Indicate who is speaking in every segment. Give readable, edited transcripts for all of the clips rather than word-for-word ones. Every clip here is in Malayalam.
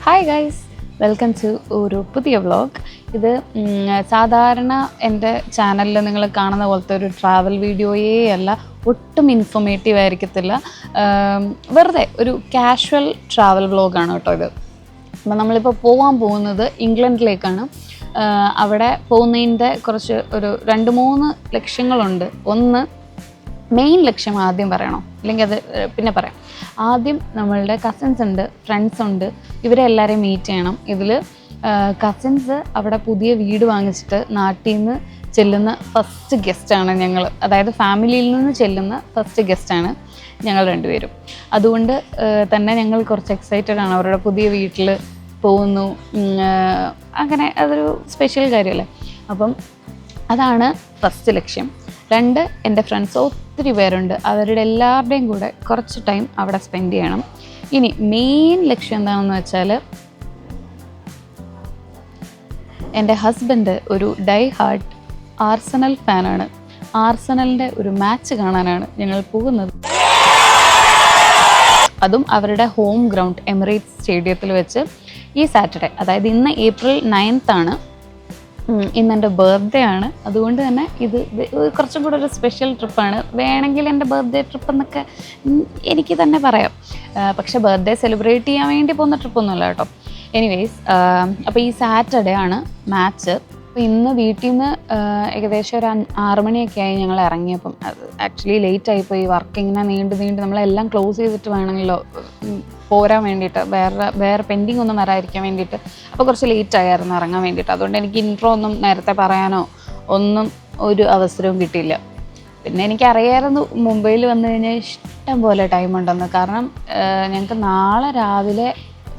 Speaker 1: ഹായ് ഗൈസ്, വെൽക്കം ടു ഒരു പുതിയ വ്ളോഗ്. ഇത് സാധാരണ എൻ്റെ ചാനലിൽ നിങ്ങൾ കാണുന്ന പോലത്തെ ഒരു ട്രാവൽ വീഡിയോയേ അല്ല, ഒട്ടും ഇൻഫോർമേറ്റീവ് ആയിരിക്കത്തില്ല. വെറുതെ ഒരു കാഷ്വൽ ട്രാവൽ വ്ളോഗാണ് കേട്ടോ ഇത്. അപ്പം നമ്മളിപ്പോൾ പോകാൻ പോകുന്നത് ഇംഗ്ലണ്ടിലേക്കാണ്. അവിടെ പോകുന്നതിൻ്റെ കുറച്ച് ഒരു 2-3 ലക്ഷ്യങ്ങളുണ്ട്. ഒന്ന്, മെയിൻ ലക്ഷ്യം ആദ്യം പറയണോ അല്ലെങ്കിൽ അത് പിന്നെ പറയാം. ആദ്യം നമ്മളുടെ കസിൻസ് ഉണ്ട്, ഫ്രണ്ട്സ് ഉണ്ട്, ഇവരെ എല്ലാവരെയും മീറ്റ് ചെയ്യണം. ഇതിൽ കസിൻസ് അവിടെ പുതിയ വീട് വാങ്ങിച്ചിട്ട് നാട്ടിൽ നിന്ന് ചെല്ലുന്ന ഫസ്റ്റ് ഗസ്റ്റാണ് ഞങ്ങൾ. അതായത് ഫാമിലിയിൽ നിന്ന് ചെല്ലുന്ന ഫസ്റ്റ് ഗസ്റ്റാണ് ഞങ്ങൾ രണ്ടുപേരും. അതുകൊണ്ട് തന്നെ ഞങ്ങൾ കുറച്ച് എക്സൈറ്റഡ് ആണ്. അവരുടെ പുതിയ വീട്ടിൽ പോകുന്നു, അങ്ങനെ അതൊരു സ്പെഷ്യൽ കാര്യമല്ലേ. അപ്പം അതാണ് ഫസ്റ്റ് ലക്ഷ്യം. 2, എൻ്റെ ഫ്രണ്ട്സ് ഒത്തിരി പേരുണ്ട്, അവരുടെ എല്ലാവരുടെയും കൂടെ കുറച്ച് ടൈം അവിടെ സ്പെൻഡ് ചെയ്യണം. ഇനി മെയിൻ ലക്ഷ്യം എന്താണെന്ന് വെച്ചാൽ, എൻ്റെ ഹസ്ബൻഡ് ഒരു ഡൈ ഹാർട്ട് ആർസണൽ ഫാനാണ്. ആർസണലിൻ്റെ ഒരു മാച്ച് കാണാനാണ് ഞങ്ങൾ പോകുന്നത്. അതും അവരുടെ ഹോം ഗ്രൗണ്ട് എമിറേറ്റ്സ് സ്റ്റേഡിയത്തിൽ വെച്ച് ഈ സാറ്റർഡേ, അതായത് ഇന്ന് April 9th ആണ്. ഇന്നെൻ്റെ ബർത്ത്ഡേ ആണ്. അതുകൊണ്ട് തന്നെ ഇത് കുറച്ചും കൂടെ ഒരു സ്പെഷ്യൽ ട്രിപ്പാണ്. വേണമെങ്കിൽ എൻ്റെ ബർത്ത്ഡേ ട്രിപ്പ് എന്നൊക്കെ എനിക്ക് തന്നെ പറയാം. പക്ഷേ ബർത്ത്ഡേ സെലിബ്രേറ്റ് ചെയ്യാൻ വേണ്ടി പോകുന്ന ട്രിപ്പൊന്നുമല്ല കേട്ടോ. എനിവേയ്സ്, അപ്പോൾ ഈ സാറ്റർഡേ ആണ് മാച്ച്. അപ്പോൾ ഇന്ന് വീട്ടിൽ നിന്ന് ഏകദേശം ഒരു 6 മണിയൊക്കെ ആയി ഞങ്ങൾ ഇറങ്ങിയപ്പം. അത് ആക്ച്വലി ലേറ്റ് ആയിപ്പോയി. വർക്ക് ഇങ്ങനെ നീണ്ട് നമ്മളെല്ലാം ക്ലോസ് ചെയ്തിട്ട് വേണമെങ്കിലോ പോരാൻ വേണ്ടിയിട്ട്, വേറെ പെൻഡിങ് ഒന്നും വരാതിരിക്കാൻ വേണ്ടിയിട്ട്. അപ്പോൾ കുറച്ച് ലേറ്റ് ആയിരുന്നു ഇറങ്ങാൻ വേണ്ടിയിട്ട്. അതുകൊണ്ട് എനിക്ക് ഇൻട്രോ ഒന്നും നേരത്തെ പറയാനോ ഒന്നും ഒരു അവസരവും കിട്ടിയില്ല. പിന്നെ എനിക്കറിയാമായിരുന്നു മുംബൈയിൽ വന്നു കഴിഞ്ഞാൽ ഇഷ്ടം പോലെ ടൈമുണ്ടെന്ന്. കാരണം ഞങ്ങൾക്ക് നാളെ രാവിലെ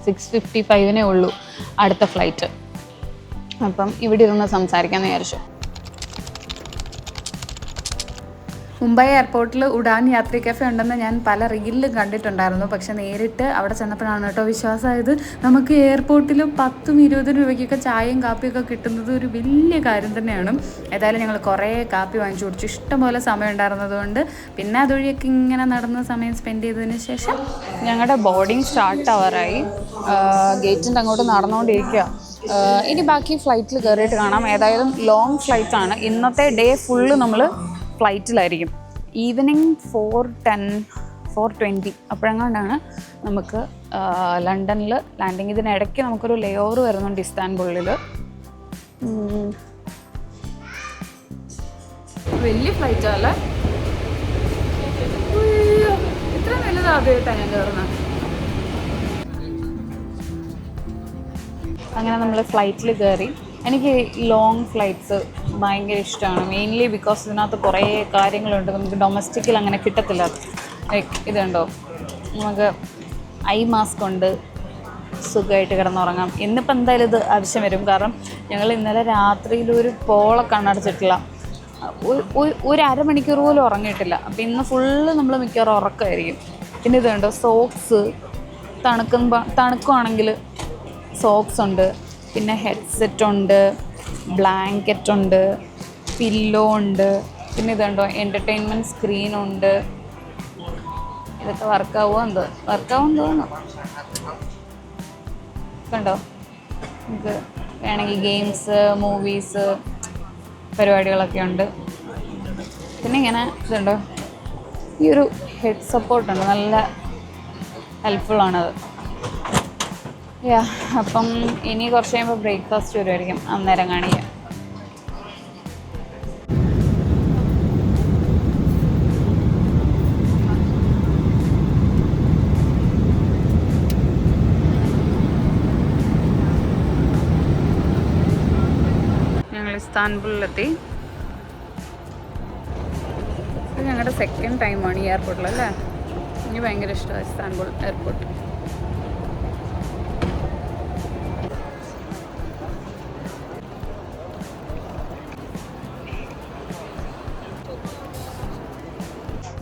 Speaker 1: 6:55 ഉള്ളൂ അടുത്ത ഫ്ലൈറ്റ്. അപ്പം ഇവിടെ ഇരുന്ന് സംസാരിക്കാമെന്ന് വിചാരിച്ചു. മുംബൈ എയർപോർട്ടിൽ ഉഡാൻ യാത്രി കഫേ ഉണ്ടെന്ന് ഞാൻ പല റീലിലും കണ്ടിട്ടുണ്ടായിരുന്നു. പക്ഷെ നേരിട്ട് അവിടെ ചെന്നപ്പോഴാണ് കേട്ടോ വിശ്വാസമായത്. നമുക്ക് എയർപോർട്ടിൽ 10-20 രൂപയ്ക്കൊക്കെ ചായയും കാപ്പിയൊക്കെ കിട്ടുന്നത് ഒരു വലിയ കാര്യം തന്നെയാണ്. ഏതായാലും ഞങ്ങൾ കുറേ കാപ്പി വാങ്ങിച്ചു കുടിച്ചു. ഇഷ്ടംപോലെ സമയം ഉണ്ടായിരുന്നതുകൊണ്ട് പിന്നെ അതുവഴിയൊക്കെ ഇങ്ങനെ നടന്ന സമയം സ്പെൻഡ് ചെയ്തതിന് ശേഷം ഞങ്ങളുടെ ബോർഡിങ് സ്റ്റാർട്ട് ആവാറായി. ഗേറ്റിൻ്റെ അങ്ങോട്ട് നടന്നുകൊണ്ടിരിക്കുക. ഇനി ബാക്കി ഫ്ലൈറ്റിൽ കയറിയിട്ട് കാണാം. ഏതായാലും ലോങ് ഫ്ലൈറ്റാണ്. ഇന്നത്തെ ഡേ ഫുള്ള് നമ്മൾ ഫ്ലൈറ്റിലായിരിക്കും. ഈവനിങ് 4:20 അപ്പോഴെങ്ങാണ്ടാണ് നമുക്ക് ലണ്ടനിൽ ലാൻഡിങ്. ഇതിനിടയ്ക്ക് നമുക്കൊരു ലേ ഓവർ വരുന്നുണ്ട് ഇസ്താൻബുളിൽ. വലിയ ഫ്ലൈറ്റാണല്ലേ, ഇത്ര വലുതാദ്യമായിട്ടാണ് ഞാൻ കയറുന്നത്. അങ്ങനെ നമ്മൾ ഫ്ലൈറ്റിൽ കയറി. എനിക്ക് ലോങ് ഫ്ലൈറ്റ്സ് ഭയങ്കര ഇഷ്ടമാണ്. മെയിൻലി ബിക്കോസ് ഇതിനകത്ത് കുറേ കാര്യങ്ങളുണ്ട് നമുക്ക് ഡൊമസ്റ്റിക്കിൽ അങ്ങനെ കിട്ടത്തില്ല. ലൈക്ക് ഇതുണ്ടോ, നമുക്ക് ഐ മാസ്ക് കൊണ്ട് സുഖമായിട്ട് കിടന്നുറങ്ങാം. ഇന്നിപ്പോൾ എന്തായാലും ഇത് ആവശ്യം വരും. കാരണം ഞങ്ങൾ ഇന്നലെ രാത്രിയിൽ ഒരു പോള കണ്ണടച്ചിട്ടില്ല, ഒരു അരമണിക്കൂർ പോലും ഉറങ്ങിയിട്ടില്ല. അപ്പോൾ ഇന്ന് ഫുള്ള് നമ്മൾ മിക്കവാറും ഉറക്കമായിരിക്കും. പിന്നെ ഇതുണ്ടോ, സോക്സ്, തണുക്കുവാണെങ്കിൽ സോക്സ് ഉണ്ട്, പിന്നെ ഹെഡ്സെറ്റ് ഉണ്ട്, ബ്ലാങ്കറ്റ് ഉണ്ട്, പില്ലോ ഉണ്ട്, പിന്നെ ഇതുണ്ടോ എൻ്റർടൈൻമെൻറ്റ് സ്ക്രീനുണ്ട്. ഇതൊക്കെ വർക്കാവും തോന്നുന്നു. കണ്ടോ, നമുക്ക് വേണമെങ്കിൽ ഗെയിംസ്, മൂവീസ്, പരിപാടികളൊക്കെ ഉണ്ട്. പിന്നെ ഇങ്ങനെ ഇതുണ്ടോ, ഈ ഒരു ഹെഡ് സപ്പോർട്ടുണ്ട്, നല്ല ഹെൽപ്ഫുള്ളാണത്. അപ്പം ഇനി കുറച്ച് കഴിയുമ്പോൾ ബ്രേക്ക്ഫാസ്റ്റ് വരുമായിരിക്കും, അന്നേരം കാണിക്കാം. ഞങ്ങൾ ഇസ്താൻബുളിലെത്തി. ഇത് ഞങ്ങളുടെ സെക്കൻഡ് ടൈമാണ് ഈ എയർപോർട്ടിലല്ലേ. എനിക്ക് ഭയങ്കര ഇഷ്ടമാണ് ഇസ്താൻബുൾ എയർപോർട്ട്.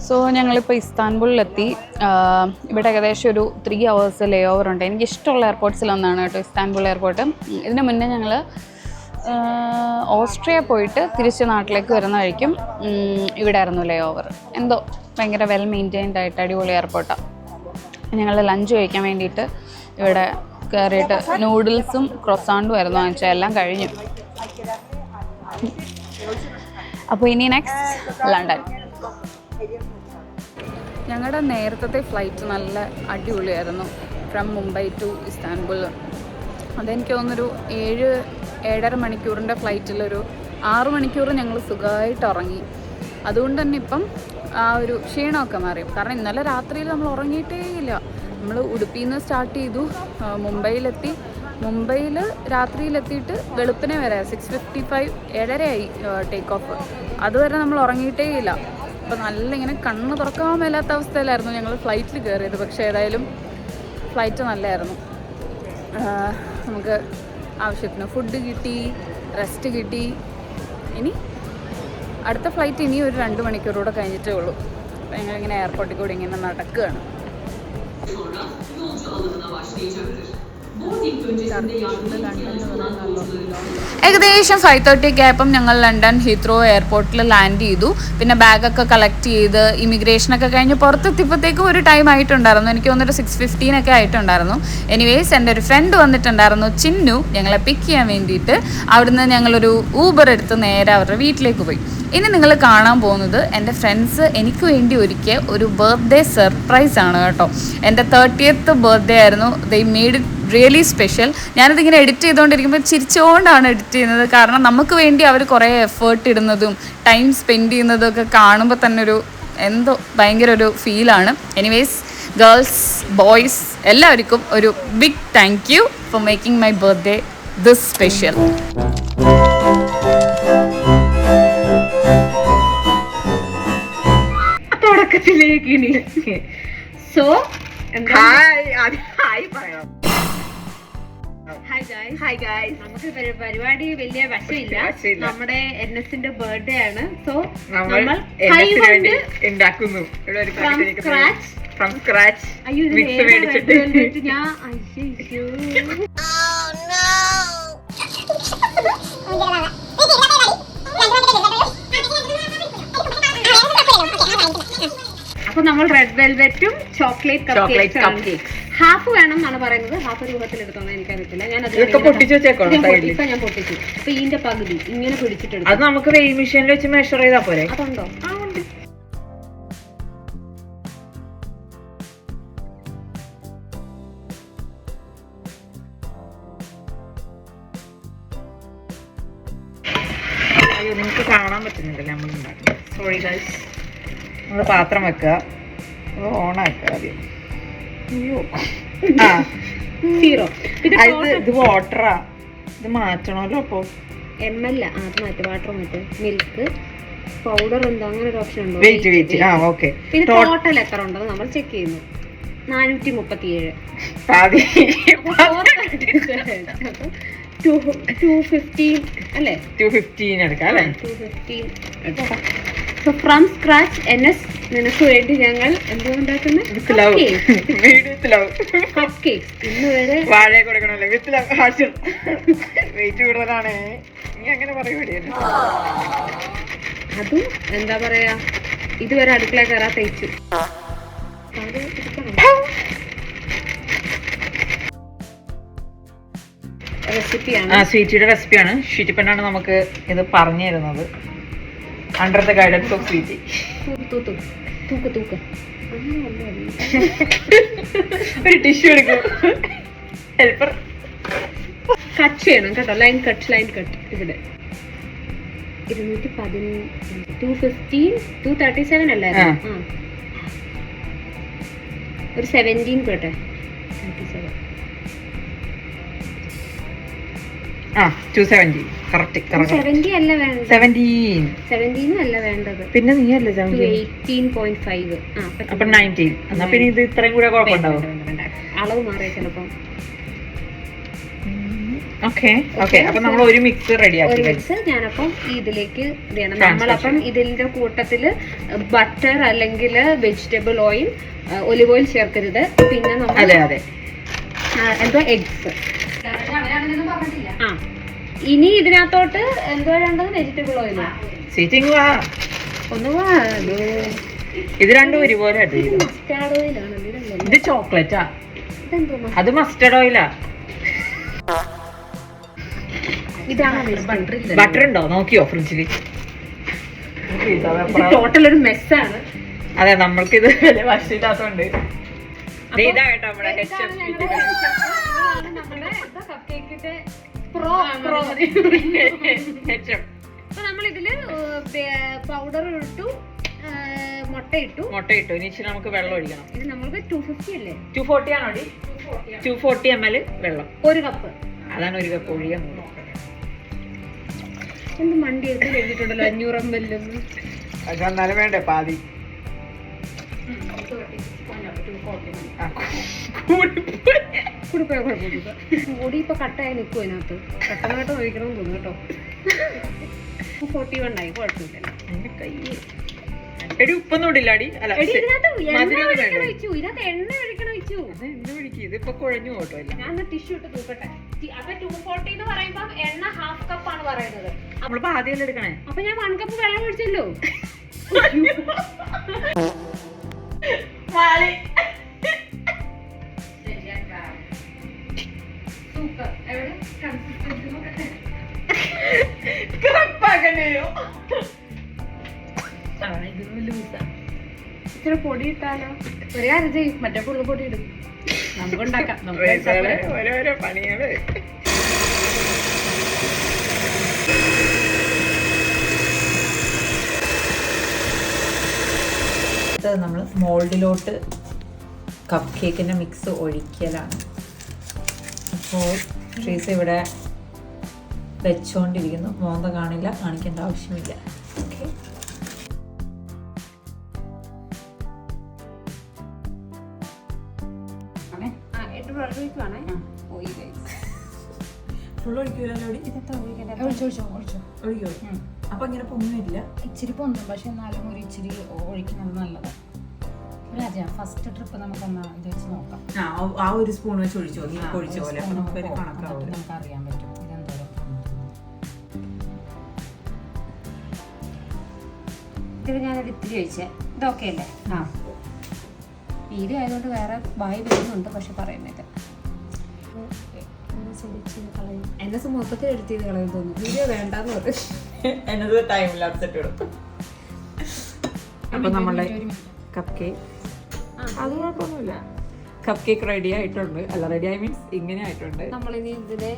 Speaker 1: സോ ഞങ്ങളിപ്പോൾ ഇസ്താൻബുളിലെത്തി. ഇവിടെ ഏകദേശം ഒരു 3 hours ലേ ഓവർ ഉണ്ട്. എനിക്കിഷ്ടമുള്ള എയർപോർട്ട്സിലൊന്നാണ് കേട്ടോ ഇസ്താൻബുൾ എയർപോർട്ട്. ഇതിന് മുന്നേ ഞങ്ങൾ ഓസ്ട്രിയ പോയിട്ട് തിരിച്ച് നാട്ടിലേക്ക് വരുന്ന വഴിക്കും ഇവിടെ ആയിരുന്നു ലേ ഓവർ. എന്തോ ഭയങ്കര വെൽ മെയിൻറ്റൈൻഡ് ആയിട്ട് അടിപൊളി എയർപോർട്ടാണ്. ഞങ്ങൾ ലഞ്ച് കഴിക്കാൻ വേണ്ടിയിട്ട് ഇവിടെ കയറിയിട്ട് നൂഡിൽസും ക്രൊസാണ്ടും ആയിരുന്നു വാങ്ങിച്ചത്. എല്ലാം കഴിഞ്ഞു. അപ്പോൾ ഇനി നെക്സ്റ്റ് ലണ്ടൻ. ഞങ്ങളുടെ നേരത്തെ ഫ്ലൈറ്റ് നല്ല അടിപൊളിയായിരുന്നു, ഫ്രം മുംബൈ ടു ഇസ്താൻബുൾ. അതെനിക്ക് തോന്നുന്നൊരു 7-7.5 മണിക്കൂറിൻ്റെ ഫ്ലൈറ്റിലൊരു 6 മണിക്കൂർ ഞങ്ങൾ സുഖമായിട്ട് ഉറങ്ങി. അതുകൊണ്ട് തന്നെ ഇപ്പം ആ ഒരു ക്ഷീണമൊക്കെ മാറി. കാരണം ഇന്നലെ രാത്രിയിൽ നമ്മൾ ഉറങ്ങിയിട്ടേ ഇല്ല. നമ്മൾ ഉടുപ്പിയിൽ നിന്ന് സ്റ്റാർട്ട് ചെയ്തു, മുംബൈയിലെത്തി. മുംബൈയിൽ രാത്രിയിലെത്തിയിട്ട് വെളുപ്പിനെ വരെ 6:55 7:30 ടേക്ക് ഓഫ്. അതുവരെ നമ്മൾ ഉറങ്ങിയിട്ടേ ഇല്ല. അപ്പോൾ നല്ല ഇങ്ങനെ കണ്ണ് തുറക്കാൻ മേലാത്ത അവസ്ഥയിലായിരുന്നു ഞങ്ങൾ ഫ്ലൈറ്റിൽ കയറിയത്. പക്ഷേ ഏതായാലും ഫ്ലൈറ്റ് നല്ലതായിരുന്നു. നമുക്ക് ആവശ്യത്തിന് ഫുഡ് കിട്ടി, റെസ്റ്റ് കിട്ടി. ഇനി അടുത്ത ഫ്ലൈറ്റ് ഇനി ഒരു 2 മണിക്കൂർ കൂടെ കഴിഞ്ഞിട്ടേ ഉള്ളൂ. അപ്പോൾ ഞങ്ങളിങ്ങനെ എയർപോർട്ടിൽ കൂടി ഇങ്ങനെ നടക്കുകയാണ്. ഏകദേശം 5:30 ആയപ്പം ഞങ്ങൾ ലണ്ടൻ ഹീത്രോ എയർപോർട്ടിൽ ലാൻഡ് ചെയ്തു. പിന്നെ ബാഗൊക്കെ കളക്ട് ചെയ്ത് ഇമിഗ്രേഷനൊക്കെ കഴിഞ്ഞ് പുറത്തെത്തിയപ്പോഴത്തേക്കും ഒരു ടൈം ആയിട്ടുണ്ടായിരുന്നു. എനിക്ക് തോന്നുന്നൊരു 6:15 ഒക്കെ ആയിട്ടുണ്ടായിരുന്നു. എനിവേസ് എൻ്റെ ഒരു ഫ്രണ്ട് വന്നിട്ടുണ്ടായിരുന്നു, ചിന്നു, ഞങ്ങളെ പിക്ക് ചെയ്യാൻ വേണ്ടിയിട്ട്. അവിടുന്ന് ഞങ്ങളൊരു ഊബർ എടുത്ത് നേരെ അവരുടെ വീട്ടിലേക്ക് പോയി. ഇനി നിങ്ങൾ കാണാൻ പോകുന്നത് എൻ്റെ ഫ്രണ്ട്സ് എനിക്ക് വേണ്ടി ഒരുക്കിയ ഒരു ബർത്ത്ഡേ സർപ്രൈസ് ആണ് കേട്ടോ. എൻ്റെ 30th ബർത്ത്ഡേ ആയിരുന്നു. They made it really special. ഞാനതിങ്ങനെ എഡിറ്റ് ചെയ്തുകൊണ്ടിരിക്കുമ്പോൾ ചിരിച്ചുകൊണ്ടാണ് എഡിറ്റ് ചെയ്യുന്നത്. കാരണം നമുക്ക് വേണ്ടി അവർ കുറേ എഫേർട്ട് ഇടുന്നതും ടൈം സ്പെൻഡ് ചെയ്യുന്നതും ഒക്കെ കാണുമ്പോൾ തന്നെ ഒരു എന്തോ ഭയങ്കര ഒരു ഫീലാണ്. എനിവേസ്, ഗേൾസ്, ബോയ്സ് എല്ലാവർക്കും ഒരു big thank you for making my birthday this special. So
Speaker 2: നമുക്ക് പരിപാടി വലിയ വശമില്ല. നമ്മുടെ NSന്റെ ബർത്ത്ഡേ ആണ്. സോ നമ്മൾ
Speaker 3: ഉണ്ടാക്കുന്നു ഫ്രം സ്ക്രാച്ച്.
Speaker 2: അപ്പൊ നമ്മൾ റെഡ് വെൽവെറ്റും ചോക്ലേറ്റ് കപ്പ് കേക്ക്സ് ഹാഫ് വേണം എന്നാണ് പറയുന്നത്. ഹാഫ് രൂപത്തിൽ എടുത്തോന്ന് എനിക്കറിയത്തില്ല. ഞാൻ
Speaker 3: പൊട്ടിച്ചു വെച്ചേക്കോ.
Speaker 2: ഞാൻ പൊട്ടിച്ചു. അപ്പൊ ഇതിന്റെ പകുതി ഇങ്ങനെ പിടിച്ചിട്ടുണ്ട്.
Speaker 3: അത് നമുക്ക് വെയിങ് മെഷീനിൽ വെച്ച് മെഷർ ചെയ്താ പോരെ?
Speaker 2: അതുണ്ടോ? ആ ഉണ്ട്.
Speaker 3: അയ്യോ, നിങ്ങൾക്ക് കാണാൻ പറ്റുന്നുണ്ടല്ലോ നമ്മൾ ഉണ്ടാക്കുന്നത്. Sorry guys. നമ്മൾ പാത്രം വെക്കുക, ഓണാക്കുക ആദ്യം. അയ്യോ, ഇത് വാട്ടറാ, ഇത് മാറ്റണമല്ലോ. അപ്പൊ
Speaker 2: ML അത് മാറ്റും, വാട്ടർ മാറ്റും. മിൽക്ക് പൗഡർ ഉണ്ടോ, അങ്ങനെ ഒരു ഓപ്ഷൻ ഉണ്ടോ?
Speaker 3: വെയിറ്റ്. ഓക്കെ.
Speaker 2: പിന്നെ ടോട്ടൽ എത്ര ഉണ്ടെന്ന് നമ്മൾ ചെക്ക് ചെയ്യുന്നു. 437. 215 അല്ലേ?
Speaker 3: 215 എടുക്കാം അല്ലേ?
Speaker 2: 215 എടുക്കാം. സോ ഫ്രം സ്ക്രാച്ച് NS നിനക്ക് വേണ്ടി ഞങ്ങൾ എന്താ ഉണ്ടാക്കുന്നത്? Cup cakes. ഇന്ന് വരെ
Speaker 3: വാഴ കൊടുക്കണല്ലോ. വെയിറ്റ് കൂടുതലാണ്. നീ അങ്ങനെ പറയുകയാണ്.
Speaker 2: അതും എന്താ പറയാ, ഇതുവരെ അടുക്കള കയറാ തയ്ച്ചു. റെസിപ്പിയാണ്,
Speaker 3: സ്വീറ്റിയുടെ റെസിപ്പിയാണ്. ഷീറ്റി പെണ്ണാണ് നമുക്ക് ഇത് പറഞ്ഞു തരുന്നത്. Under the guidance of Sweety.
Speaker 2: തൂക്ക്
Speaker 3: ഒരു ടിഷ്യൂ എടുക്കും. ഹെൽപ്പർ
Speaker 2: കട്ട് ചെയ്യണം കേട്ടോ. ലൈൻ കട്ട് ഇവിടെ 237 അല്ലായിരുന്നു. ഒരു 17 കേട്ടെ.
Speaker 3: 270 കറക്റ്റ്.
Speaker 2: 70 അല്ല വേണ്ടത്. 17 അല്ല വേണ്ടത്.
Speaker 3: പിന്നെ നീ അല്ലേ
Speaker 2: 18.5.
Speaker 3: അപ്പൊ 19. എന്നാ പിന്നെ ഇത് ഇത്രയും കൂടെ കുഴപ്പമുണ്ടാവും.
Speaker 2: അളവ് മാറിയ ചിലപ്പം.
Speaker 3: ഓക്കെ. അപ്പൊ നമ്മൾ ഒരു മിക്സ് റെഡിയാക്കി.
Speaker 2: ഞാനപ്പം ഇതിലേക്ക് ചെയ്യണം. നമ്മളപ്പം ഇതിന്റെ കൂട്ടത്തില് ബട്ടർ അല്ലെങ്കിൽ വെജിറ്റബിൾ ഓയിൽ, ഒലിവ് ഓയിൽ ചേർക്കരുത്. പിന്നെ നമ്മൾ എന്തോ എഗ്സ്. ഇനി ഇതിനകത്തോട്ട് എന്തോ വേണ്ടത്? വെജിറ്റബിൾ ഓയിലോ?
Speaker 3: ഇത് രണ്ടും ഒരുപോലെ.
Speaker 2: മസ്റ്റാർഡ് ഓയിലാണ്.
Speaker 3: ഇത് ചോക്ലേറ്റാ, അത് മസ്റ്റർഡ് ഓയിലാ.
Speaker 2: ഇതാണ്
Speaker 3: ബട്ടർ ഉണ്ടോ നോക്കിയോ ഫ്രിഡ്ജില്?
Speaker 2: ടോട്ടൽ ഒരു മെസ്സാണ്.
Speaker 3: അതെ, നമ്മൾക്കിത് വലിയ വശമില്ലാത്തോണ്ട് ഇതാ കേട്ടോ നമ്മുടെ
Speaker 2: നമ്മളിതില് പൗഡർ ഇട്ടു, മുട്ട ഇട്ടു.
Speaker 3: ഇനി ഇച്ചിരി നമുക്ക് വെള്ളം ഒഴിക്കണം.
Speaker 2: ഇത് നമ്മൾക്ക് 250 അല്ലേ?
Speaker 3: 240 ആണോ? 240 ml വെള്ളം,
Speaker 2: 1 കപ്പ്.
Speaker 3: അതാണ് 1 കപ്പ് ഒഴിയാൻ.
Speaker 2: എന്ത് മണ്ടി എടുത്ത് എഴുതിട്ടുണ്ടല്ലോ 500 ml.
Speaker 3: പക്ഷെ എന്നാലും വേണ്ടേ പാതി.
Speaker 2: പൊടി ഇപ്പൊ കട്ടായി നിൽക്കും അതിനകത്ത്. പെട്ടെന്നായിട്ട് ഒഴിക്കണമെന്ന് തോന്നുന്നു കേട്ടോ. 41 ആയി, കുഴപ്പമില്ല.
Speaker 3: എടി ഉപ്പൊന്നും ഇടില്ല അടി. അല്ല,
Speaker 2: ഇതിനകത്ത് എണ്ണ ഒഴിക്കണം വെച്ചു.
Speaker 3: ഇതിപ്പോ കുഴഞ്ഞു പോട്ടോ.
Speaker 2: ഞാൻ ടിഷ്യൂ ഇട്ട് തൂക്കട്ടെ. അപ്പൊ 240 എന്ന് പറയുമ്പോ എണ്ണ 1/2 കപ്പാണ് പറയുന്നത്.
Speaker 3: നമ്മളിപ്പോ ആദ്യം എടുക്കണേ.
Speaker 2: അപ്പൊ ഞാൻ 1 കപ്പ് വെള്ളം ഒഴിച്ചല്ലോ. ഇച്ചിരി പൊടി ഇട്ടാലോ? ഒരു കാര്യം ചെയ്യും, മറ്റേ ഫുള്ള് പൊടി ഇടും. നമുക്കുണ്ടാക്കാം.
Speaker 3: ഓരോരോ പണികള്. നമ്മൾ മോൾഡിലോട്ട് കപ്പ് കേക്കിൻ്റെ മിക്സ് ഒഴിക്കലാണ്. അപ്പോൾ ട്രീസ് ഇവിടെ വെച്ചുകൊണ്ടിരിക്കുന്നു. മോന്ത കാണില്ല, കാണിക്കേണ്ട ആവശ്യമില്ല. ഓക്കെ, ഫുൾ ഒഴിക്കൂലോ? ഒഴിക്കോ? അപ്പൊ ഇങ്ങനെ പൊങ്ങില്ല.
Speaker 1: ഇച്ചിരി പൊന്നും, പക്ഷെ എന്നാലും ഒരു ഇച്ചിരി ഒഴിക്കുന്നത് നല്ലതാണ്. ഫസ്റ്റ് ട്രിപ്പ് നമുക്ക് ഇത് വെച്ച് നോക്കാം.
Speaker 3: ആ ഒരു സ്പൂൺ വെച്ച് ഒഴിച്ചോ, നീ ഒഴിച്ച പോലെ നമുക്ക്
Speaker 1: അറിയാൻ പറ്റും ഇതെന്തോരം.
Speaker 2: ഇതിൽ ഞാനൊരു ഇത്തിരി ഒഴിച്ചേ. ഇതൊക്കെ അല്ലേ? വീഡിയോ ആയതുകൊണ്ട് വേറെ ബായി വരുന്നുണ്ട്, പക്ഷെ പറയുന്നത് എന്നെ മൊത്തത്തിൽ എടുത്ത് കളയും തോന്നുന്നു. വീഡിയോ വേണ്ടെന്ന് പറയും.
Speaker 3: എന്നത് ടൈം ലാപ്സ് ഇട്ട് കൊടുക്കും. അപ്പൊ നമ്മളുടെ കപ്പ് കേക്ക് അത് കുഴപ്പമൊന്നുമില്ല. കപ്പ് കേക്ക് റെഡി ആയിട്ടുണ്ട്. അല്ല, റെഡി ആയി മീൻസ് ഇങ്ങനെ ആയിട്ടുണ്ട്.
Speaker 2: നമ്മളിനി ഇതിനെ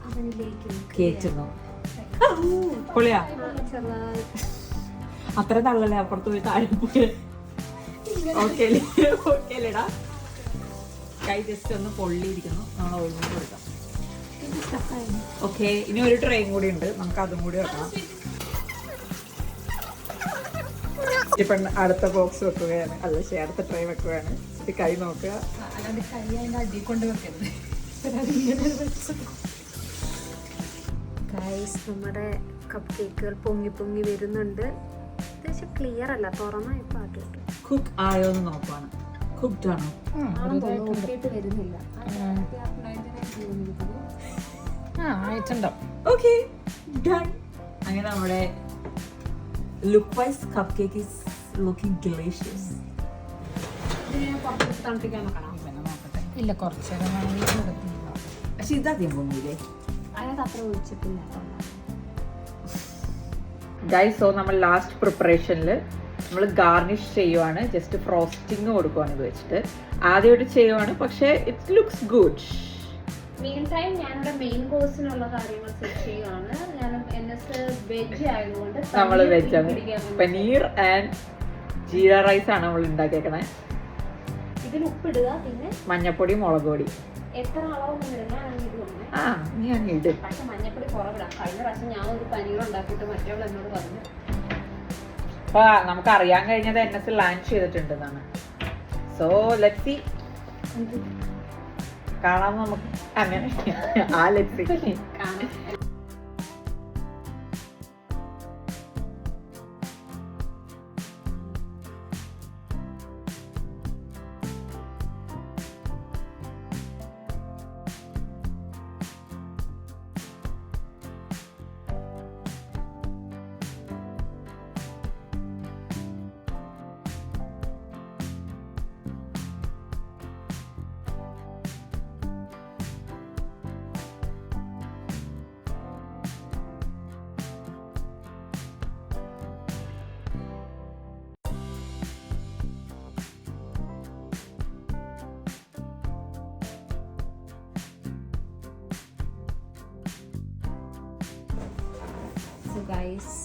Speaker 2: അവനിലേക്ക്
Speaker 3: കേറ്റുന്നു. പൊളിയാ? അത്ര തള്ളല്ലേ, അപ്പുറത്ത് പോയി താഴെ പോയി. ഓക്കേടാ. കൈ ജസ്റ്റ് ഒന്ന് പൊള്ളിയിരിക്കുന്നു. നമ്മൾ ഓയിൽമെന്റ് കൊടുക്കാം. ഓക്കെ, ഇനി ഒരു ട്രെയിൻ കൂടി ഉണ്ട്, നമുക്ക് അതും കൂടി വെക്കണം. ഇപ്പം അടുത്ത ബോക്സ് വെക്കുകയാണ്. അല്ല, ശരി, അടുത്ത ട്രേ വെക്കുകയാണ്. ഇത് കൈ നോക്കുക.
Speaker 1: അല്ലാണ്ട് കൈ അതിൻ്റെ അടി കൊണ്ട് വെക്കരുത്.
Speaker 2: ഗൈസ്, നമ്മുടെ കപ്പ് കേക്കുകൾ പൊങ്ങി പൊങ്ങി വരുന്നുണ്ട്. അത്യാവശ്യം ക്ലിയർ അല്ല, തുറന്നാ ഇപ്പൊ ആക്കിയിട്ട്
Speaker 3: കുക്ക് ആയോ എന്ന് നോക്കുവാണ്. കുക്ക്ഡ് ആണോ?
Speaker 2: വരുന്നില്ല.
Speaker 1: ആയിട്ടുണ്ടോ?
Speaker 3: Okay, done. അങ്ങനെ നമ്മുടെ look wise cupcake is looking delicious.
Speaker 2: തണുപ്പിക്കാൻ നോക്കണം.
Speaker 1: ഇല്ല, കുറച്ചേരം
Speaker 3: പക്ഷെ ഇതാദ്യം പൊങ്ങിയില്ലേ?
Speaker 2: അതിനകത്ത് അത്ര ഒഴിച്ചിട്ടില്ല.
Speaker 3: ഗൈസ്, സോ നമ്മൾ ലാസ്റ്റ് പ്രിപ്പറേഷനിൽ നമ്മൾ ഗാർണിഷ് ചെയ്യുവാണ്. ജസ്റ്റ് ഫ്രോസ്റ്റിംഗ് കൊടുക്കുവാണ് ഇത് വെച്ചിട്ട്. ആദ്യമായിട്ട് ചെയ്യുവാണ്, പക്ഷേ it looks good.
Speaker 2: Mean time ഞാനിവിടെ മെയിൻ കോഴ്സിനുള്ള കാര്യങ്ങൾ സെറ്റ് ചെയ്യുവാണ്. ഞാൻ NS വെജ് ആയതുകൊണ്ട്
Speaker 3: നമ്മൾ വെജാണ്. പനീർ ആൻഡ് ജീര റൈസ് ആണ് നമ്മൾ ഉണ്ടാക്കിയേക്കണേ.
Speaker 2: ഇതിൽ ഉപ്പിടുക, പിന്നെ
Speaker 3: മഞ്ഞപ്പൊടി, മുളക് പൊടി.
Speaker 2: എത്ര അളവൊന്നും ഇടുന്ന ഇത് തന്നെ.
Speaker 3: നീ അങ്ങ് ഇട്.
Speaker 2: പക്ഷെ മഞ്ഞപ്പൊടി കുറവിടാം. കഴിഞ്ഞ പ്രാവശ്യം ഞാൻ ഒരു പനീർ ഉണ്ടാക്കിയിട്ട് മറ്റവൾ എന്നോട് പറഞ്ഞു.
Speaker 3: അപ്പൊ നമുക്ക് അറിയാൻ കഴിഞ്ഞത് NS ലാൻഡ് ചെയ്തിട്ടുണ്ടെന്നാണ്. So let's see. കാണാം നമുക്ക്. അങ്ങനെ ലെറ്റ്സ് സീ
Speaker 2: കാണാം. സോ ഗൈസ്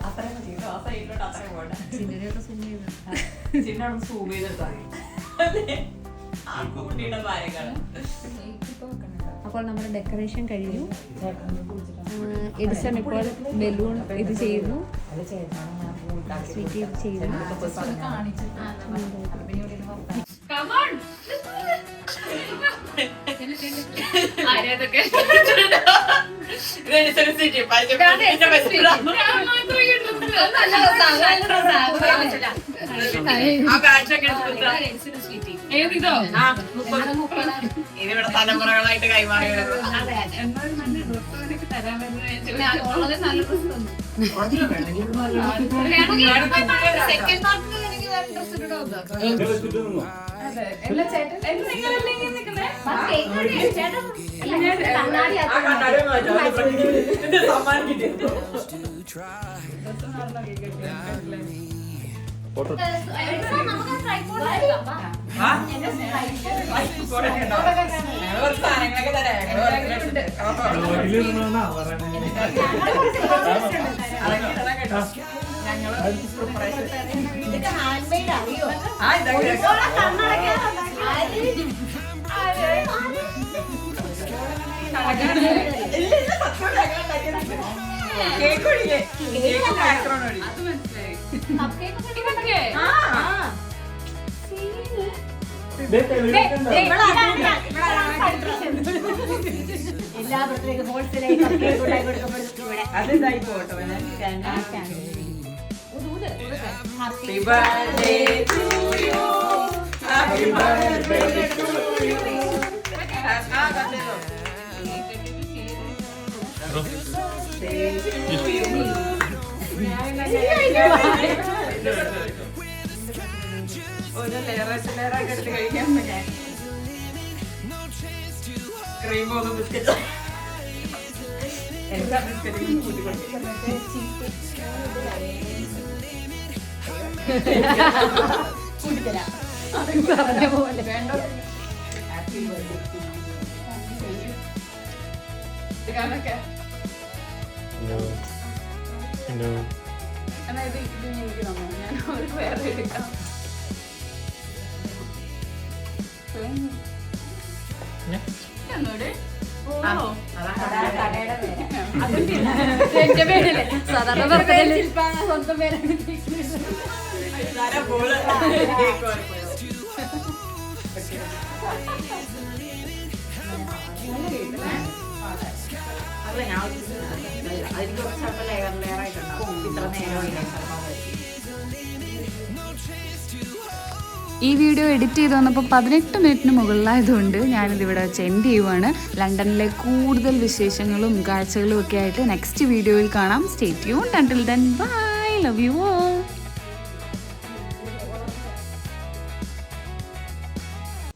Speaker 3: അത്രയും മതി കേട്ടോ. ആ സൈഡിലോട്ട് അത്രയും പോകണ്ട.
Speaker 2: ചിന്നനെയൊക്കെ സൂം ചെയ്ത്
Speaker 3: ചിന്നാണ് സൂം ചെയ്തെടുത്താൽ ആ കുട്ടിയുടെ കാര്യങ്ങൾ.
Speaker 2: അപ്പോൾ നമ്മുടെ ഡെക്കറേഷൻ കഴിഞ്ഞു. എഡിസൺ ഇപ്പോൾ ബലൂൺ ഇത് ചെയ്യുന്നു, സ്വീറ്റ് ഇത് ചെയ്യുന്നു.
Speaker 3: ഇതിവിടെ തലമുറകളായിട്ട് കൈമാറി സാധനങ്ങളൊക്കെ
Speaker 4: എല്ലാവർക്കും ഹോൾസെയിൽ
Speaker 3: അതെന്തായി പോട്ടോ. Happy birthday to you. Happy birthday to you. ഒരു ലെയറായിട്ട് എടുത്ത് കഴിക്കാൻ പറ്റാം. ക്രീം പോകുന്ന ബിസ്ക്കറ്റ് എന്താ ബിസ്ക്കറ്റ്
Speaker 4: സാധാരണ സ്വന്തം പേരാണ്.
Speaker 1: ഈ വീഡിയോ എഡിറ്റ് ചെയ്ത് വന്നപ്പോൾ 18 മിനിറ്റിന് മുകളിലായതുകൊണ്ട് ഞാനിതിവിടെ വെച്ച് എൻഡ് ചെയ്യുവാണ്. ലണ്ടനിലെ കൂടുതൽ വിശേഷങ്ങളും കാഴ്ചകളും ഒക്കെ ആയിട്ട് നെക്സ്റ്റ് വീഡിയോയിൽ കാണാം. Stay tuned. Until then bye. Love you all.